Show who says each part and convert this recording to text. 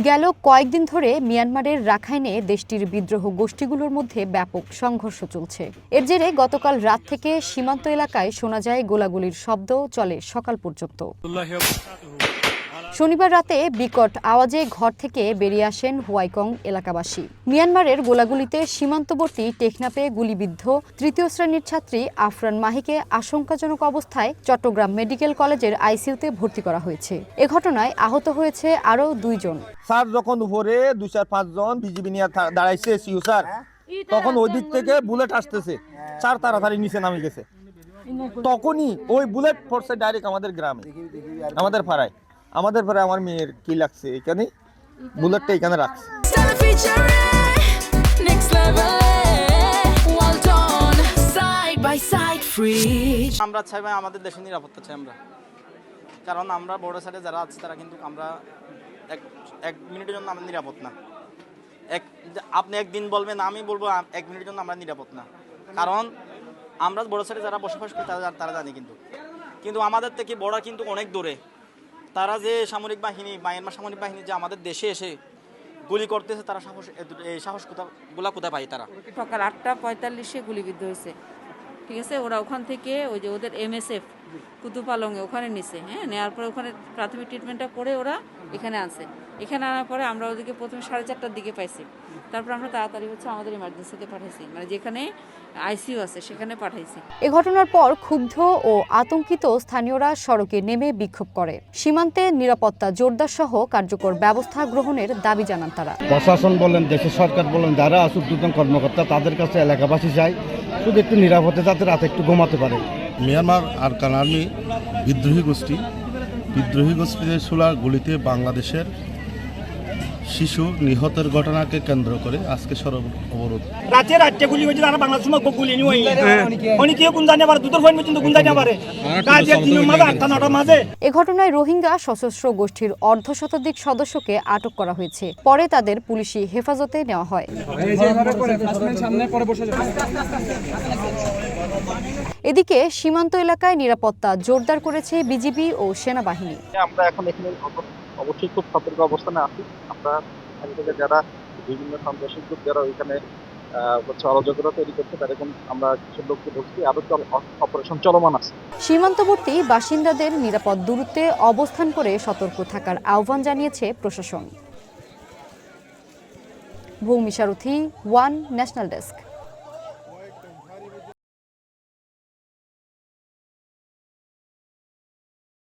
Speaker 1: গেল কয়েকদিন ধরে মিয়ানমারের রাখাইনে দেশটির বিদ্রোহ গোষ্ঠীগুলোর মধ্যে ব্যাপক সংঘর্ষ চলছে। এর জেরে গতকাল রাত থেকে সীমান্ত এলাকায় শোনা যায় গোলাগুলির শব্দ চলে সকাল পর্যন্ত। শনিবার রাতে বিকট আওয়াজে ঘর থেকে বেরিয়ে আসেন হুয়াইকং এলাকাবাসী। মিয়ানমারের গোলাগুলিতে সীমান্তবর্তী টেকনাফে গুলিবিদ্ধ তৃতীয় শ্রেণীর ছাত্রী আফরান মাহিকে আশঙ্কাজনক অবস্থায় চট্টগ্রাম মেডিকেল কলেজের আইসিইউতে ভর্তি করা হয়েছে। এ ঘটনায় আহত হয়েছে আরও 2 জন।
Speaker 2: স্যার যখন উপরে 2-4-5 জন বিজিবি নিয়ে দাঁড়াইছে সিউ স্যার, তখন ওই দিক থেকে বুলেট আসতেছে, স্যার তাড়াতাড়ি নিচে নামে গেছে। তখনই ওই বুলেট পড়ছে ডাইরেক্ট আমাদের গ্রামে, আমাদের পাড়ায়। আমার মেয়ের কি লাগছে, এখানে বুলেটটা এখানে রাখছে।
Speaker 3: আমরা চাই ভাই আমাদের দেশের নিরাপত্তা চাই আমরা, কারণ আমরা বর্ডার সাইডে যারা আছে তারা কিন্তু আমরা এক মিনিটের জন্য আমরা নিরাপদ না। আপনি একদিন বলবেন, আমি বলবো 1 মিনিটের জন্য আমরা নিরাপদ না, কারণ আমরা বর্ডার সাইডে যারা বসবাস করি তারা জানি কিন্তু আমাদের থেকে বর্ডার কিন্তু অনেক দূরে। তারা যে সামরিক বাহিনী মায়ানমার সামরিক বাহিনী যে আমাদের দেশে এসে গুলি করতেছে, তারা এই সাহস কোথায় পায় তারা?
Speaker 4: সকাল 8:45-এ গুলিবিদ্ধ হয়েছে, ঠিক আছে। ওরা ওখান থেকে ওই যে ওদের MSF কুতুপালংয়ে ওখানে নিছে, হ্যাঁ, নেওয়ার পরে ওখানে প্রাথমিক ট্রিটমেন্টটা করে ওরা এখানে আনছে। এখানে আনার পরে আমরা ওদেরকে প্রথমে 4:30টার দিকে পাইছি, তারপর আমরা তাড়াতাড়ি আমাদের ইমার্জেন্সিতে পাঠাইছি, মানে যেখানে আইসিইউ আছে সেখানে পাঠাইছি।
Speaker 1: এ ঘটনার পর ক্ষুব্ধ ও আতঙ্কিত স্থানীয়রা সড়কে নেমে বিক্ষোভ করে। সীমান্তে নিরাপত্তা জোরদার সহ কার্যকর ব্যবস্থা গ্রহণের দাবি জানান তারা।
Speaker 5: প্রশাসন বলেন, দেশের সরকার বলেন, যারা আছে ঊর্ধ্বতন কর্মকর্তা, তাদের কাছে এলাকাবাসী চাই শুধু একটু নিরাপদে যাতে রাতে একটু ঘুমাতে পারে।
Speaker 6: মিয়ানমার আরকান আর্মি বিদ্রোহী গোষ্ঠীদের ছোড়া গুলিতে বাংলাদেশের শিশু নিহতের ঘটনাকে কেন্দ্র করে আজকে সড়ক অবরোধ।
Speaker 7: রাতে গুলি হয়েছে, তারা বাংলাদেশ গুলি নিয়ে অনেকে কোন জানে পারে, দুটোর পয়েন্ট পর্যন্ত কোন জানে পারে, কাজের দিনের মাঝে 8টা-9টার মাঝে।
Speaker 1: এ ঘটনায় রোহিঙ্গা সশস্ত্র গোষ্ঠীর অর্ধশতাধিক সদস্যকে আটক করা হয়েছে। পরে তাদের পুলিশি হেফাজতে নেওয়া হয়। এদিকে সীমান্ত এলাকায় নিরাপত্তা জোরদার করেছে বিজিবি ও সেনাবাহিনী।
Speaker 8: আমরা এখন এখানে অবশ্যই খুব সতর্ক অবস্থানে আছি। আমরা এখান থেকে যারা বিভিন্ন সন্ত্রাসী গ্রুপ যারা ওইখানে অরাজকতা তৈরি করছে, তার এখন আমরা কিছু লোককে ধরছি, আরো অপারেশন চলমান আছে।
Speaker 1: সীমান্তবর্তী বাসিন্দাদের নিরাপদ দূরত্বে অবস্থান করে সতর্ক থাকার আহ্বান জানিয়েছে প্রশাসন। ভূমি সারথী, ওয়ান ন্যাশনাল ডেস্ক।